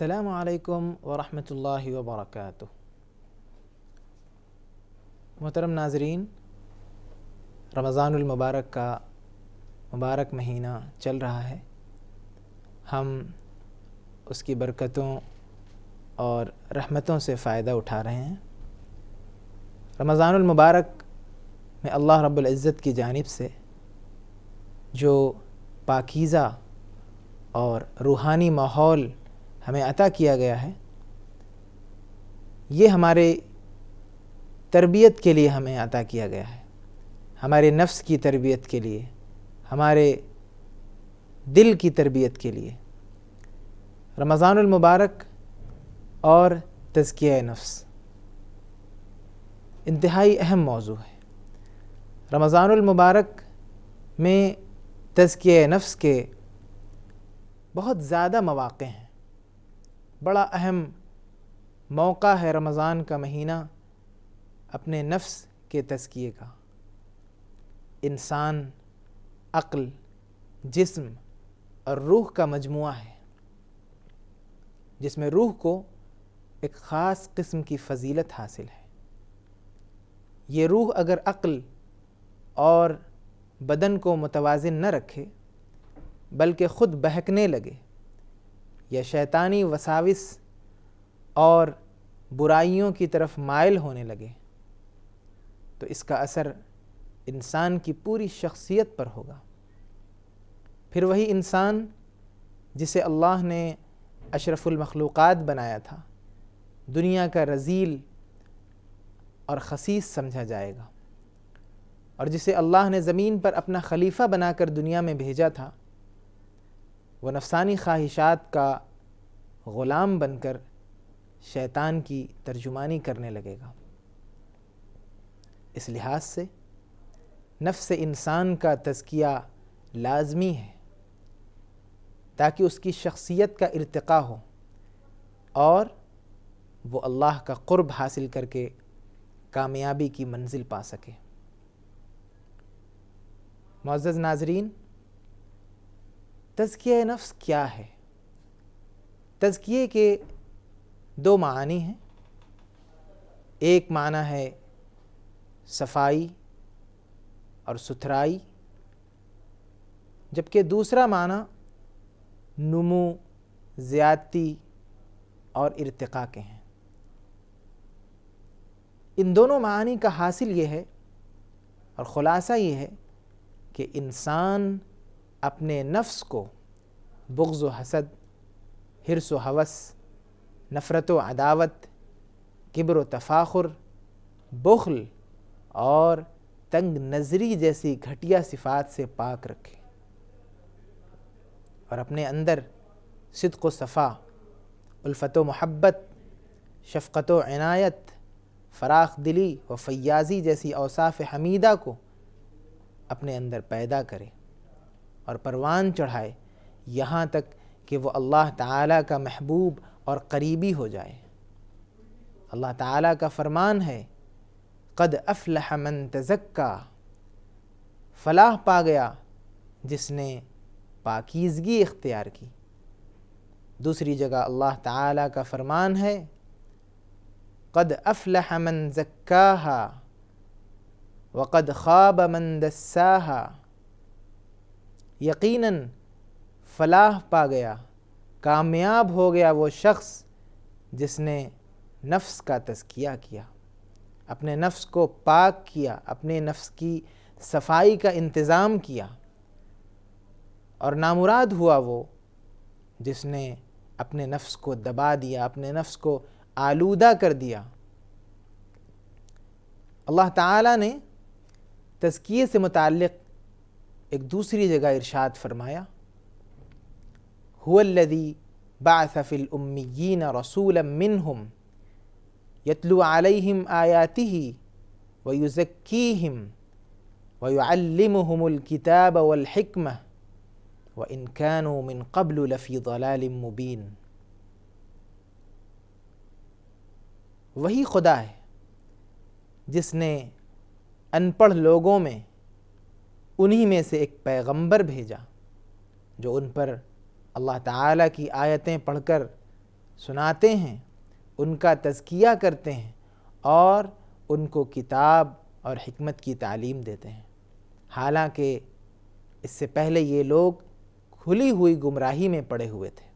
السلام علیکم ورحمۃ اللہ وبرکاتہ۔ محترم ناظرین، رمضان المبارک کا مبارک مہینہ چل رہا ہے۔ ہم اس کی برکتوں اور رحمتوں سے فائدہ اٹھا رہے ہیں۔ رمضان المبارک میں اللہ رب العزت کی جانب سے جو پاکیزہ اور روحانی ماحول ہمیں عطا کیا گیا ہے، یہ ہمارے تربیت کے لیے ہمیں عطا کیا گیا ہے، ہمارے نفس کی تربیت کے لیے، ہمارے دل کی تربیت کے لیے۔ رمضان المبارک اور تزکیہ نفس انتہائی اہم موضوع ہے۔ رمضان المبارک میں تزکیہ نفس کے بہت زیادہ مواقع ہیں۔ بڑا اہم موقع ہے رمضان کا مہینہ اپنے نفس کے تزکیے کا۔ انسان عقل، جسم اور روح کا مجموعہ ہے، جس میں روح کو ایک خاص قسم کی فضیلت حاصل ہے۔ یہ روح اگر عقل اور بدن کو متوازن نہ رکھے، بلکہ خود بہکنے لگے یا شیطانی وساوس اور برائیوں کی طرف مائل ہونے لگے، تو اس کا اثر انسان کی پوری شخصیت پر ہوگا۔ پھر وہی انسان جسے اللہ نے اشرف المخلوقات بنایا تھا، دنیا کا رذیل اور خسیس سمجھا جائے گا، اور جسے اللہ نے زمین پر اپنا خلیفہ بنا کر دنیا میں بھیجا تھا، وہ نفسانی خواہشات کا غلام بن کر شیطان کی ترجمانی کرنے لگے گا۔ اس لحاظ سے نفس انسان کا تزکیہ لازمی ہے، تاکہ اس کی شخصیت کا ارتقاء ہو اور وہ اللہ کا قرب حاصل کر کے کامیابی کی منزل پا سکے۔ معزز ناظرین، تزکیہ نفس کیا ہے؟ تزکیے کے دو معنی ہیں۔ ایک معنی ہے صفائی اور ستھرائی، جبکہ دوسرا معنی نمو، زیادتی اور ارتقاء کے ہیں۔ ان دونوں معانی کا حاصل یہ ہے اور خلاصہ یہ ہے کہ انسان اپنے نفس کو بغض و حسد، حرص و ہوس، نفرت و عداوت، کبر و تفاخر، بخل اور تنگ نظری جیسی گھٹیا صفات سے پاک رکھے، اور اپنے اندر صدق و صفا، الفت و محبت، شفقت و عنایت، فراخ دلی و فیاضی جیسی اوصاف حمیدہ کو اپنے اندر پیدا کرے اور پروان چڑھائے، یہاں تک کہ وہ اللہ تعالیٰ کا محبوب اور قریبی ہو جائے۔ اللہ تعالیٰ کا فرمان ہے، قد افلح من تزکا، فلاح پا گیا جس نے پاکیزگی اختیار کی۔ دوسری جگہ اللہ تعالیٰ کا فرمان ہے، قد افلح من زکاہا وقد خاب من دساہا، یقیناً فلاح پا گیا، کامیاب ہو گیا وہ شخص جس نے نفس کا تزکیہ کیا، اپنے نفس کو پاک کیا، اپنے نفس کی صفائی کا انتظام کیا، اور نامراد ہوا وہ جس نے اپنے نفس کو دبا دیا، اپنے نفس کو آلودہ کر دیا۔ اللہ تعالیٰ نے تزکیے سے متعلق ایک دوسری جگہ ارشاد فرمایا، هو الذی بعث فی الامیین رسولا منہم یتلو علیہم آیاتہ ویزکیہم ویعلمہم الکتاب والحکمہ وإن كانوا من قبل لفی ضلال مبین۔ وہی خدا ہے جس نے ان پڑھ لوگوں میں انہی میں سے ایک پیغمبر بھیجا جو ان پر اللہ تعالیٰ کی آیتیں پڑھ کر سناتے ہیں، ان کا تزکیہ کرتے ہیں اور ان کو کتاب اور حکمت کی تعلیم دیتے ہیں، حالانکہ اس سے پہلے یہ لوگ کھلی ہوئی گمراہی میں پڑے ہوئے تھے۔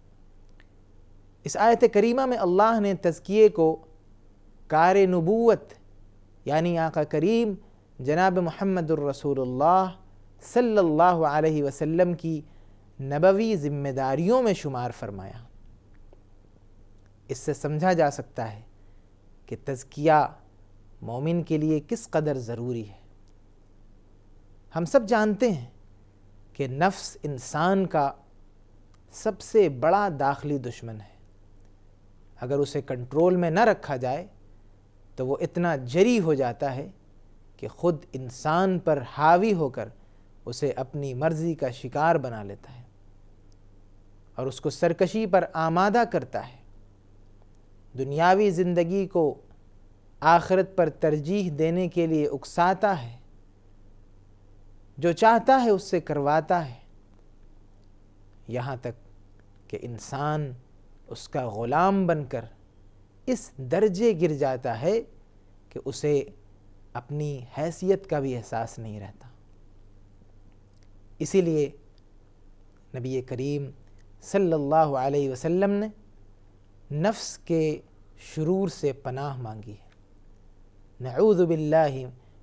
اس آیت کریمہ میں اللہ نے تزکیے کو کار نبوت یعنی آقا کریم جناب محمد الرسول اللہ صلی اللہ علیہ وسلم کی نبوی ذمہ داریوں میں شمار فرمایا۔ اس سے سمجھا جا سکتا ہے کہ تزکیہ مومن کے لیے کس قدر ضروری ہے۔ ہم سب جانتے ہیں کہ نفس انسان کا سب سے بڑا داخلی دشمن ہے۔ اگر اسے کنٹرول میں نہ رکھا جائے تو وہ اتنا جری ہو جاتا ہے کہ خود انسان پر حاوی ہو کر اسے اپنی مرضی کا شکار بنا لیتا ہے اور اس کو سرکشی پر آمادہ کرتا ہے، دنیاوی زندگی کو آخرت پر ترجیح دینے کے لیے اکساتا ہے، جو چاہتا ہے اس سے کرواتا ہے، یہاں تک کہ انسان اس کا غلام بن کر اس درجے گر جاتا ہے کہ اسے اپنی حیثیت کا بھی احساس نہیں رہتا۔ اسی لیے نبی کریم صلی اللہ علیہ وسلم نے نفس کے شرور سے پناہ مانگی ہے۔ نعوذ باللہ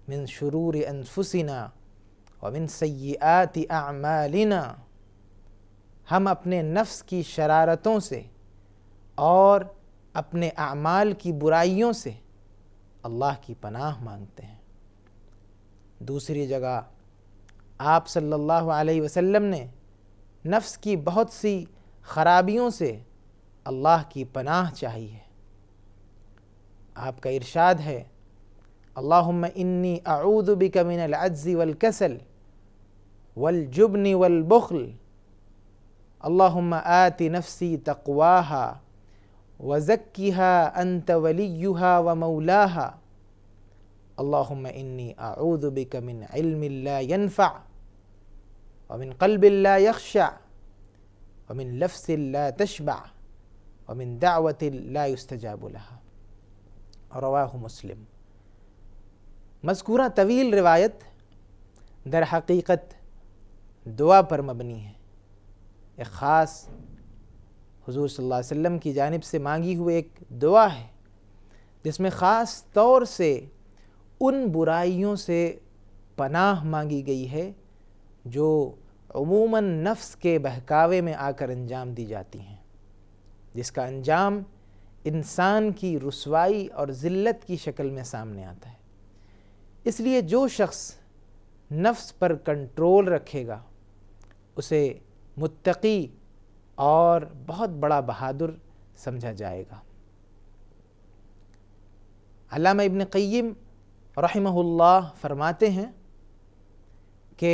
من شرور انفسنا ومن سیئات اعمالنا، ہم اپنے نفس کی شرارتوں سے اور اپنے اعمال کی برائیوں سے اللہ کی پناہ مانگتے ہیں۔ دوسری جگہ آپ صلی اللہ علیہ وسلم نے نفس کی بہت سی خرابیوں سے اللہ کی پناہ چاہی ہے۔ آپ کا ارشاد ہے، اللہم انی اعوذ بک من العجز والکسل والجبن والبخل، اللہم آت نفسی تقواہا وزکھا انت ولیہا ومولاہا، اللہم انی اعوذ بک من علم لا ینفع ومن قلب لا یخشع ومن لفظ لا تشبع ومن دعوت لا یستجاب لها، رواہ مسلم۔ مذکورہ طویل روایت در حقیقت دعا پر مبنی ہے، ایک خاص حضور صلی اللہ علیہ وسلم کی جانب سے مانگی ہوئی ایک دعا ہے، جس میں خاص طور سے ان برائیوں سے پناہ مانگی گئی ہے جو عموماً نفس کے بہکاوے میں آ کر انجام دی جاتی ہیں، جس کا انجام انسان کی رسوائی اور ذلت کی شکل میں سامنے آتا ہے۔ اس لیے جو شخص نفس پر کنٹرول رکھے گا اسے متقی اور بہت بڑا بہادر سمجھا جائے گا۔ علامہ ابن قیم رحمہ اللہ فرماتے ہیں کہ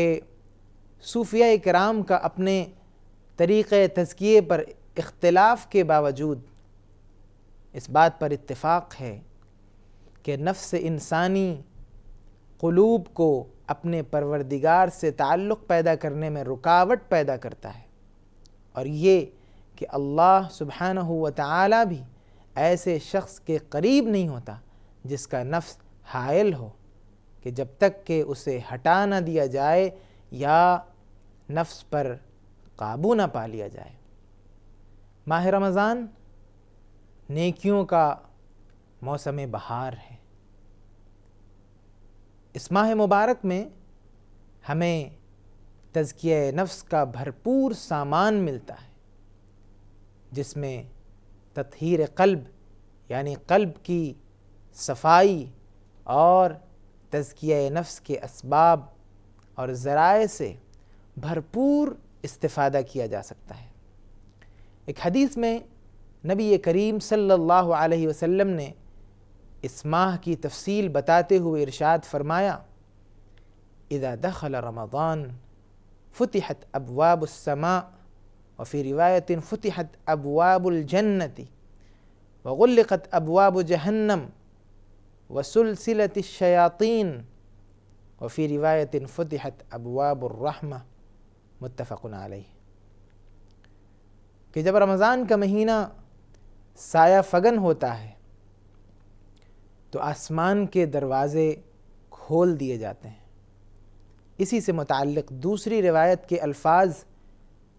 صوفیاء کرام کا اپنے طریقۂ تزکیے پر اختلاف کے باوجود اس بات پر اتفاق ہے کہ نفس انسانی قلوب کو اپنے پروردگار سے تعلق پیدا کرنے میں رکاوٹ پیدا کرتا ہے، اور یہ کہ اللہ سبحانہ و تعالی بھی ایسے شخص کے قریب نہیں ہوتا جس کا نفس حائل ہو، کہ جب تک کہ اسے ہٹا نہ دیا جائے یا نفس پر قابو نہ پا لیا جائے۔ ماہ رمضان نیکیوں کا موسم بہار ہے۔ اس ماہ مبارک میں ہمیں تزکیہ نفس کا بھرپور سامان ملتا ہے، جس میں تطہیر قلب یعنی قلب کی صفائی اور تزکیہ نفس کے اسباب اور ذرائع سے بھرپور استفادہ کیا جا سکتا ہے۔ ایک حدیث میں نبی کریم صلی اللہ علیہ وسلم نے اس ماہ کی تفصیل بتاتے ہوئے ارشاد فرمایا، اذا دخل رمضان فتحت ابواب السماء وفی روایت فتحت ابواب الجنة وغلقت ابواب جہنم وسلسلت الشیاطین وفی روایت فتحت ابواب الرحمہ، متفق علیہ۔ کہ جب رمضان کا مہینہ سایہ فگن ہوتا ہے تو آسمان کے دروازے کھول دیے جاتے ہیں۔ اسی سے متعلق دوسری روایت کے الفاظ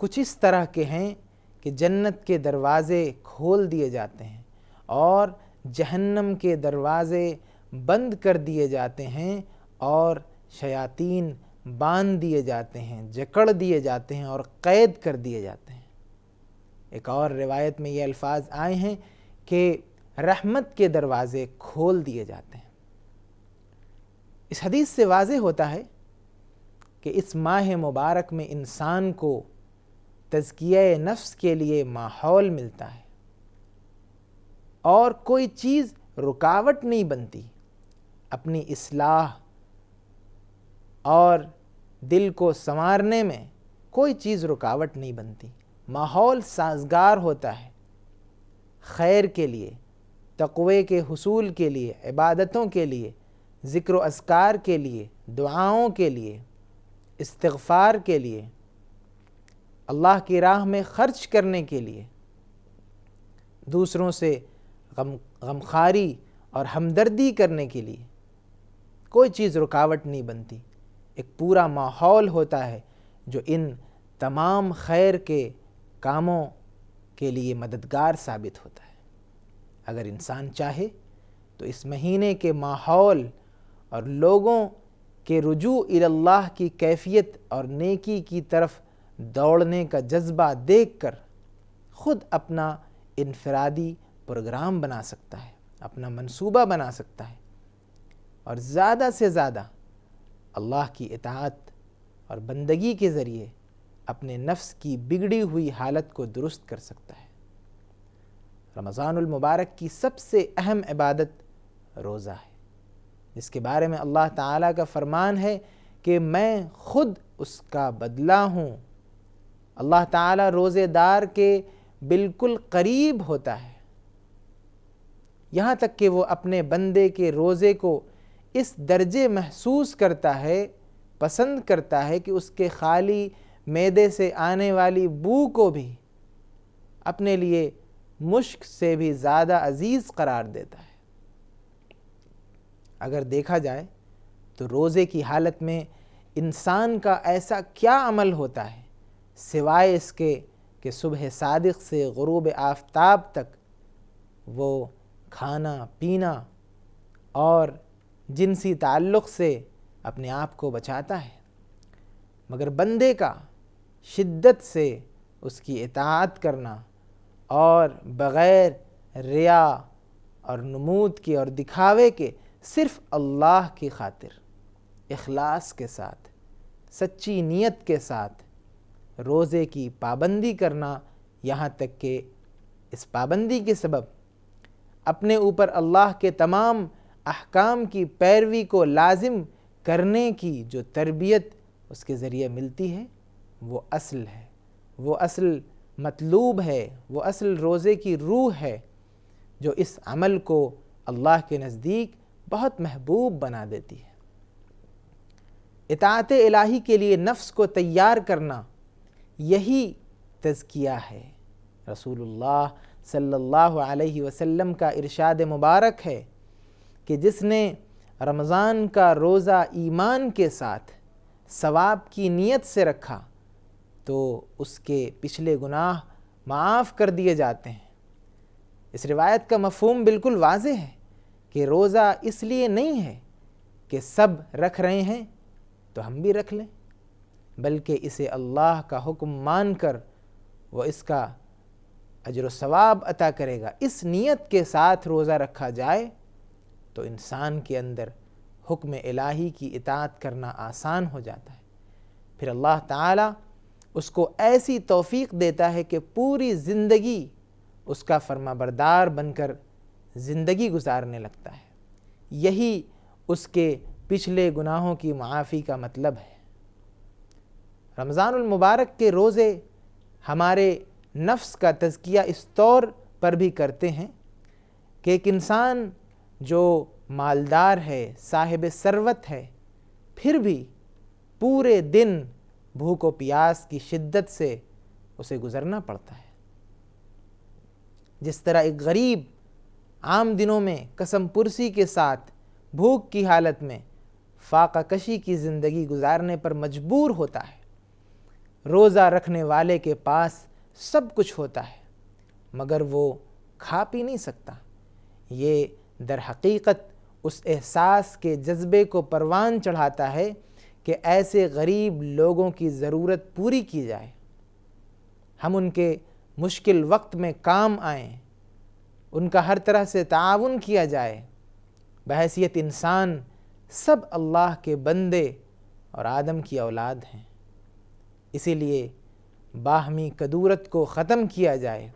کچھ اس طرح کے ہیں کہ جنت کے دروازے کھول دیے جاتے ہیں اور جہنم کے دروازے بند کر دیے جاتے ہیں اور شیاطین باندھ دیے جاتے ہیں، جکڑ دیے جاتے ہیں اور قید کر دیے جاتے ہیں۔ ایک اور روایت میں یہ الفاظ آئے ہیں کہ رحمت کے دروازے کھول دیے جاتے ہیں۔ اس حدیث سے واضح ہوتا ہے کہ اس ماہ مبارک میں انسان کو تزکیہ نفس کے لیے ماحول ملتا ہے اور کوئی چیز رکاوٹ نہیں بنتی، اپنی اصلاح اور دل کو سنوارنے میں کوئی چیز رکاوٹ نہیں بنتی، ماحول سازگار ہوتا ہے خیر کے لیے، تقوی کے حصول کے لیے، عبادتوں کے لیے، ذکر و اذکار کے لیے، دعاؤں کے لیے، استغفار کے لیے، اللہ کی راہ میں خرچ کرنے کے لیے، دوسروں سے غمخواری اور ہمدردی کرنے کے لیے کوئی چیز رکاوٹ نہیں بنتی۔ ایک پورا ماحول ہوتا ہے جو ان تمام خیر کے کاموں کے لیے مددگار ثابت ہوتا ہے۔ اگر انسان چاہے تو اس مہینے کے ماحول اور لوگوں کے رجوع اللہ کی کیفیت اور نیکی کی طرف دوڑنے کا جذبہ دیکھ کر خود اپنا انفرادی پروگرام بنا سکتا ہے، اپنا منصوبہ بنا سکتا ہے اور زیادہ سے زیادہ اللہ کی اطاعت اور بندگی کے ذریعے اپنے نفس کی بگڑی ہوئی حالت کو درست کر سکتا ہے۔ رمضان المبارک کی سب سے اہم عبادت روزہ ہے، جس کے بارے میں اللہ تعالیٰ کا فرمان ہے کہ میں خود اس کا بدلہ ہوں۔ اللہ تعالیٰ روزے دار کے بالکل قریب ہوتا ہے، یہاں تک کہ وہ اپنے بندے کے روزے کو اس درجے محسوس کرتا ہے، پسند کرتا ہے کہ اس کے خالی معدے سے آنے والی بو کو بھی اپنے لیے مشک سے بھی زیادہ عزیز قرار دیتا ہے۔ اگر دیکھا جائے تو روزے کی حالت میں انسان کا ایسا کیا عمل ہوتا ہے سوائے اس کے کہ صبح صادق سے غروب آفتاب تک وہ کھانا پینا اور جنسی تعلق سے اپنے آپ کو بچاتا ہے، مگر بندے کا شدت سے اس کی اطاعت کرنا اور بغیر ریا اور نمود کے اور دکھاوے کے صرف اللہ کی خاطر اخلاص کے ساتھ، سچی نیت کے ساتھ روزے کی پابندی کرنا، یہاں تک کہ اس پابندی کے سبب اپنے اوپر اللہ کے تمام احکام کی پیروی کو لازم کرنے کی جو تربیت اس کے ذریعے ملتی ہے، وہ اصل ہے، وہ اصل مطلوب ہے، وہ اصل روزے کی روح ہے جو اس عمل کو اللہ کے نزدیک بہت محبوب بنا دیتی ہے۔ اطاعت الہی کے لیے نفس کو تیار کرنا یہی تزکیہ ہے۔ رسول اللہ صلی اللہ علیہ وسلم کا ارشاد مبارک ہے کہ جس نے رمضان کا روزہ ایمان کے ساتھ ثواب کی نیت سے رکھا تو اس کے پچھلے گناہ معاف کر دیے جاتے ہیں۔ اس روایت کا مفہوم بالکل واضح ہے کہ روزہ اس لیے نہیں ہے کہ سب رکھ رہے ہیں تو ہم بھی رکھ لیں، بلکہ اسے اللہ کا حکم مان کر وہ اس کا اجر و ثواب عطا کرے گا۔ اس نیت کے ساتھ روزہ رکھا جائے تو انسان کے اندر حکم الہی کی اطاعت کرنا آسان ہو جاتا ہے۔ پھر اللہ تعالیٰ اس کو ایسی توفیق دیتا ہے کہ پوری زندگی اس کا فرما بردار بن کر زندگی گزارنے لگتا ہے۔ یہی اس کے پچھلے گناہوں کی معافی کا مطلب ہے۔ رمضان المبارک کے روزے ہمارے نفس کا تزکیہ اس طور پر بھی کرتے ہیں کہ ایک انسان جو مالدار ہے، صاحب ثروت ہے، پھر بھی پورے دن بھوک و پیاس کی شدت سے اسے گزرنا پڑتا ہے۔ جس طرح ایک غریب عام دنوں میں قسم پرسی کے ساتھ بھوک کی حالت میں فاقہ کشی کی زندگی گزارنے پر مجبور ہوتا ہے، روزہ رکھنے والے کے پاس سب کچھ ہوتا ہے مگر وہ کھا پی نہیں سکتا، یہ در حقیقت اس احساس کے جذبے کو پروان چڑھاتا ہے کہ ایسے غریب لوگوں کی ضرورت پوری کی جائے، ہم ان کے مشکل وقت میں کام آئیں، ان کا ہر طرح سے تعاون کیا جائے۔ بحیثیت انسان سب اللہ کے بندے اور آدم کی اولاد ہیں، اسی لیے باہمی کدورت کو ختم کیا جائے۔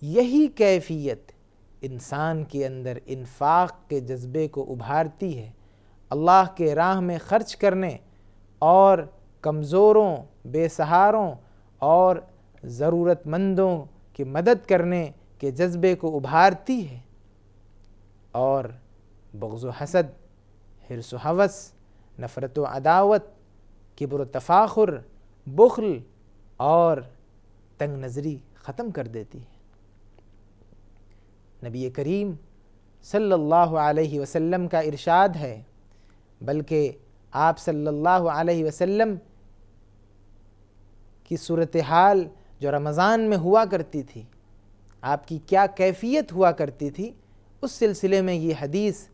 یہی کیفیت انسان کے اندر انفاق کے جذبے کو ابھارتی ہے، اللہ کے راہ میں خرچ کرنے اور کمزوروں، بے سہاروں اور ضرورت مندوں کی مدد کرنے کے جذبے کو ابھارتی ہے، اور بغض و حسد، حرص و ہوس، نفرت و عداوت، کبر و تفاخر، بخل اور تنگ نظری ختم کر دیتی ہے۔ نبی کریم صلی اللہ علیہ وسلم کا ارشاد ہے، بلکہ آپ صلی اللہ علیہ وسلم کی صورتحال جو رمضان میں ہوا کرتی تھی، آپ کی کیا کیفیت ہوا کرتی تھی، اس سلسلے میں یہ حدیث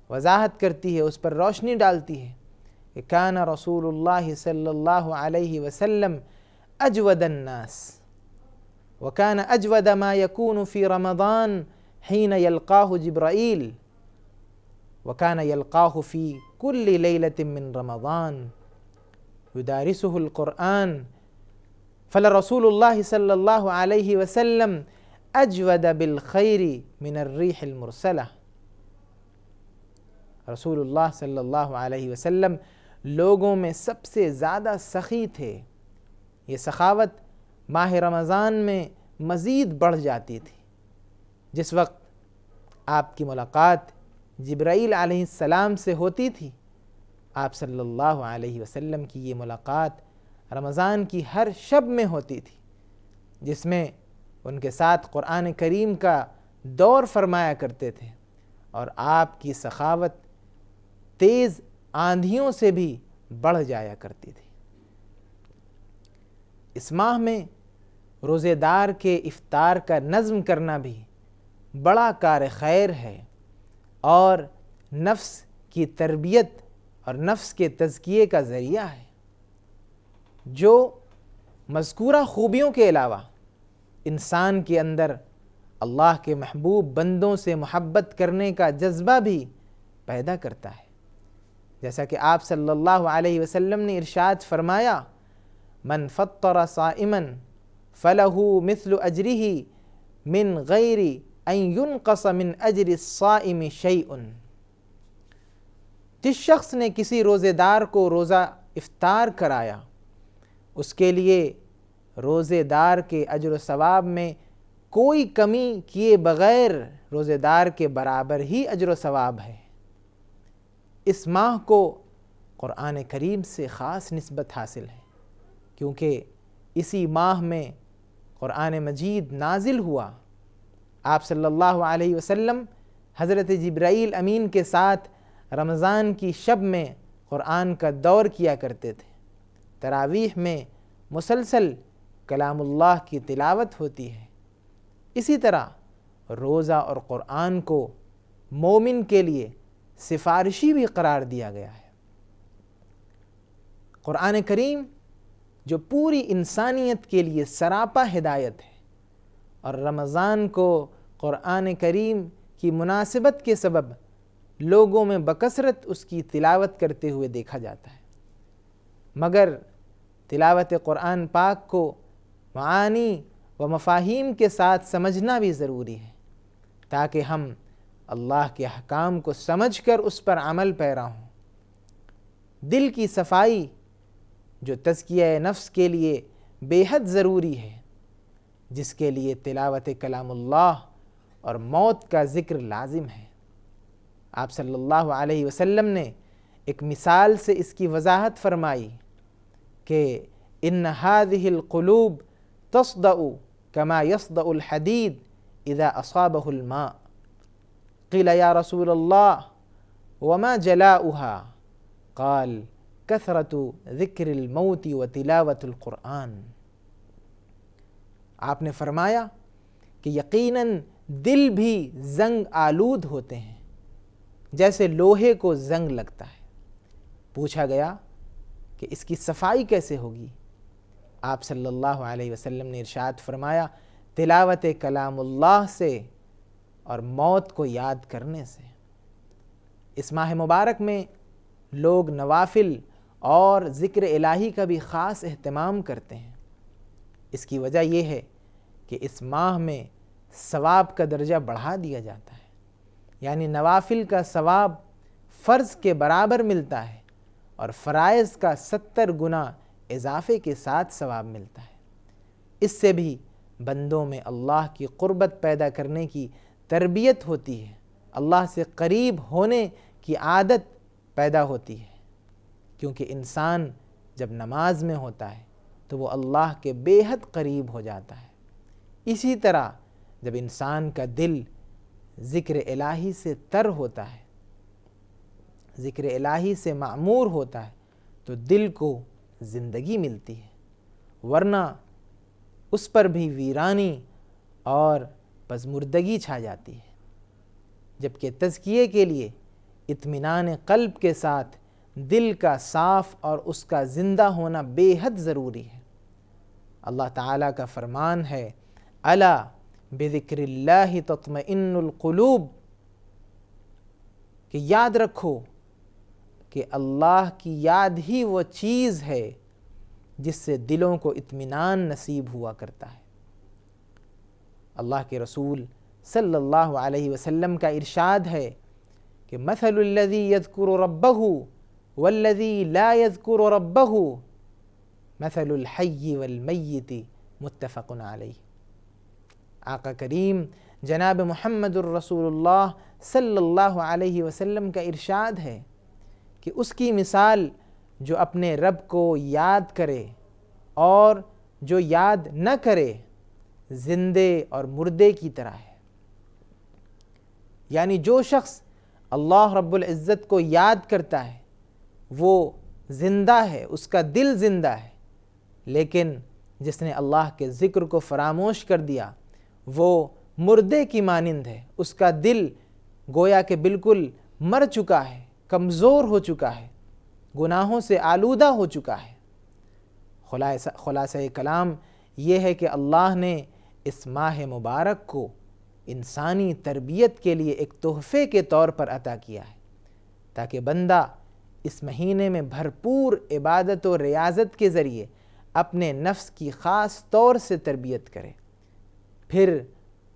وضاحت کرتی ہے، اس پر روشنی ڈالتی ہے کہ کان رسول اللہ صلی اللہ علیہ وسلم اجود الناس وکان اجود ما یکون فی رمضان حین یلقاہ جبرائیل وکان یلقاہ فی کل لیلۃ من رمضان یدارسہ القرآن فلرسول اللہ صلی اللہ علیہ وسلم اجود بالخیر من الریح المرسلہ۔ رسول اللہ صلی اللہ علیہ وسلم لوگوں میں سب سے زیادہ سخی تھے، یہ سخاوت ماہ رمضان میں مزید بڑھ جاتی تھی۔ جس وقت آپ کی ملاقات جبرائیل علیہ السلام سے ہوتی تھی، آپ صلی اللہ علیہ وسلم کی یہ ملاقات رمضان کی ہر شب میں ہوتی تھی، جس میں ان کے ساتھ قرآن کریم کا دور فرمایا کرتے تھے، اور آپ کی سخاوت تیز آندھیوں سے بھی بڑھ جایا کرتی تھی۔ اس ماہ میں روزے دار کے افطار کا نظم کرنا بھی بڑا کار خیر ہے، اور نفس کی تربیت اور نفس کے تزکیے کا ذریعہ ہے۔ جو مذکورہ خوبیوں کے علاوہ انسان کے اندر اللہ کے محبوب بندوں سے محبت کرنے کا جذبہ بھی پیدا کرتا ہے، جیسا کہ آپ صلی اللہ علیہ وسلم نے ارشاد فرمایا، من فطر صائما فلہ مثل اجرہ من غیر ان ینقص من اجر الصائم شیء۔ جس شخص نے کسی روزے دار کو روزہ افطار کرایا، اس کے لیے روزے دار کے اجر و ثواب میں کوئی کمی کیے بغیر روزے دار کے برابر ہی اجر و ثواب ہے۔ اس ماہ کو قرآن کریم سے خاص نسبت حاصل ہے، کیونکہ اسی ماہ میں قرآن مجید نازل ہوا۔ آپ صلی اللہ علیہ وسلم حضرت جبرائیل امین کے ساتھ رمضان کی شب میں قرآن کا دور کیا کرتے تھے، تراویح میں مسلسل کلام اللہ کی تلاوت ہوتی ہے۔ اسی طرح روزہ اور قرآن کو مومن کے لیے سفارشی بھی قرار دیا گیا ہے۔ قرآن کریم جو پوری انسانیت کے لیے سراپا ہدایت ہے، اور رمضان کو قرآن کریم کی مناسبت کے سبب لوگوں میں بکثرت اس کی تلاوت کرتے ہوئے دیکھا جاتا ہے، مگر تلاوت قرآن پاک کو معانی و مفاہیم کے ساتھ سمجھنا بھی ضروری ہے، تاکہ ہم اللہ کے احکام کو سمجھ کر اس پر عمل پیرا ہوں۔ دل کی صفائی جو تزکیہ نفس کے لیے بے حد ضروری ہے، جس کے لیے تلاوت کلام اللہ اور موت کا ذکر لازم ہے۔ آپ صلی اللہ علیہ وسلم نے ایک مثال سے اس کی وضاحت فرمائی کہ ان هذه القلوب تصدأ كما يصدأ الحديد اذا اصابہ الماء قیل یا رسول اللہ وما جلاؤها قال کثرت ذکر الموت وتلاوت القرآن۔ آپ نے فرمایا کہ یقیناً دل بھی زنگ آلود ہوتے ہیں جیسے لوہے کو زنگ لگتا ہے۔ پوچھا گیا کہ اس کی صفائی کیسے ہوگی؟ آپ صلی اللہ علیہ وسلم نے ارشاد فرمایا تلاوت کلام اللہ سے اور موت کو یاد کرنے سے۔ اس ماہ مبارک میں لوگ نوافل اور ذکر الہی کا بھی خاص اہتمام کرتے ہیں۔ اس کی وجہ یہ ہے کہ اس ماہ میں ثواب کا درجہ بڑھا دیا جاتا ہے، یعنی نوافل کا ثواب فرض کے برابر ملتا ہے اور فرائض کا 70 گنا اضافے کے ساتھ ثواب ملتا ہے۔ اس سے بھی بندوں میں اللہ کی قربت پیدا کرنے کی تربیت ہوتی ہے، اللہ سے قریب ہونے کی عادت پیدا ہوتی ہے، کیونکہ انسان جب نماز میں ہوتا ہے تو وہ اللہ کے بے حد قریب ہو جاتا ہے۔ اسی طرح جب انسان کا دل ذکر الہی سے تر ہوتا ہے، ذکر الہی سے معمور ہوتا ہے، تو دل کو زندگی ملتی ہے، ورنہ اس پر بھی ویرانی اور پژمردگی چھا جاتی ہے۔ جبکہ تزکیے کے لیے اطمینان قلب کے ساتھ دل کا صاف اور اس کا زندہ ہونا بے حد ضروری ہے۔ اللہ تعالیٰ کا فرمان ہے الا بذکر اللہ تطمئن القلوب، کہ یاد رکھو کہ اللہ کی یاد ہی وہ چیز ہے جس سے دلوں کو اطمینان نصیب ہوا کرتا ہے۔ اللہ کے رسول صلی اللہ علیہ وسلم کا ارشاد ہے کہ مثل الذی یذکر ربہ والذی لا یذکر ربہ مثل الحی والمیت، متفق علیہ۔ آقا کریم جناب محمد الرسول اللہ صلی اللہ علیہ وسلم کا ارشاد ہے کہ اس کی مثال جو اپنے رب کو یاد کرے اور جو یاد نہ کرے زندے اور مردے کی طرح ہے۔ یعنی جو شخص اللہ رب العزت کو یاد کرتا ہے وہ زندہ ہے، اس کا دل زندہ ہے، لیکن جس نے اللہ کے ذکر کو فراموش کر دیا وہ مردے کی مانند ہے، اس کا دل گویا کہ بالکل مر چکا ہے، کمزور ہو چکا ہے، گناہوں سے آلودہ ہو چکا ہے۔ خلاصہ کلام یہ ہے کہ اللہ نے اس ماہ مبارک کو انسانی تربیت کے لیے ایک تحفے کے طور پر عطا کیا ہے، تاکہ بندہ اس مہینے میں بھرپور عبادت و ریاضت کے ذریعے اپنے نفس کی خاص طور سے تربیت کرے، پھر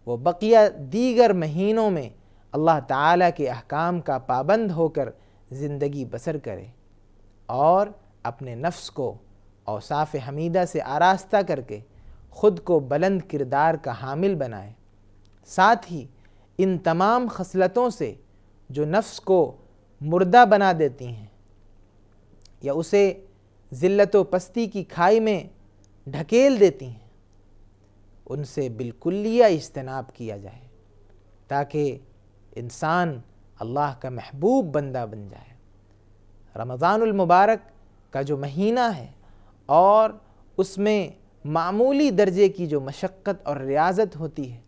وہ بقیہ دیگر مہینوں میں اللہ تعالیٰ کے احکام کا پابند ہو کر زندگی بسر کرے اور اپنے نفس کو اوصاف حمیدہ سے آراستہ کر کے خود کو بلند کردار کا حامل بنائے۔ ساتھ ہی ان تمام خصلتوں سے جو نفس کو مردہ بنا دیتی ہیں یا اسے ذلت و پستی کی کھائی میں ڈھکیل دیتی ہیں ان سے بالکلیہ اجتناب کیا جائے، تاکہ انسان اللہ کا محبوب بندہ بن جائے۔ رمضان المبارک کا جو مہینہ ہے اور اس میں معمولی درجے کی جو مشقت اور ریاضت ہوتی ہے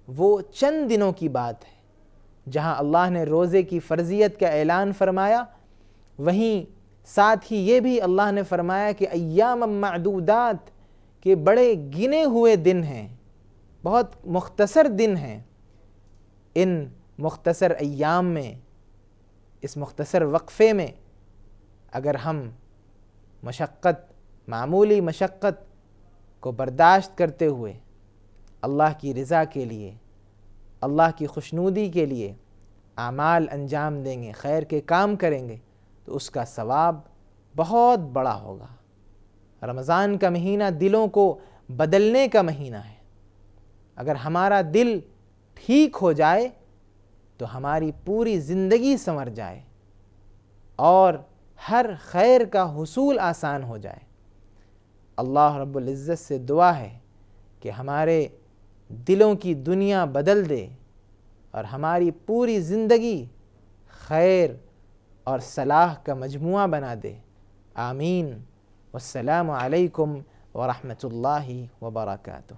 وہ چند دنوں کی بات ہے۔ جہاں اللہ نے روزے کی فرضیت کا اعلان فرمایا، وہیں ساتھ ہی یہ بھی اللہ نے فرمایا کہ ایام معدودات، کہ بڑے گنے ہوئے دن ہیں، بہت مختصر دن ہیں۔ ان مختصر ایام میں، اس مختصر وقفے میں اگر ہم معمولی مشقت کو برداشت کرتے ہوئے اللہ کی رضا کے لیے، اللہ کی خوشنودی کے لیے اعمال انجام دیں گے، خیر کے کام کریں گے، تو اس کا ثواب بہت بڑا ہوگا۔ رمضان کا مہینہ دلوں کو بدلنے کا مہینہ ہے۔ اگر ہمارا دل ٹھیک ہو جائے تو ہماری پوری زندگی سنور جائے اور ہر خیر کا حصول آسان ہو جائے۔ اللہ رب العزت سے دعا ہے کہ ہمارے دلوں کی دنیا بدل دے اور ہماری پوری زندگی خیر اور صلاح کا مجموعہ بنا دے۔ آمین۔ والسلام علیکم ورحمۃ اللہ وبرکاتہ۔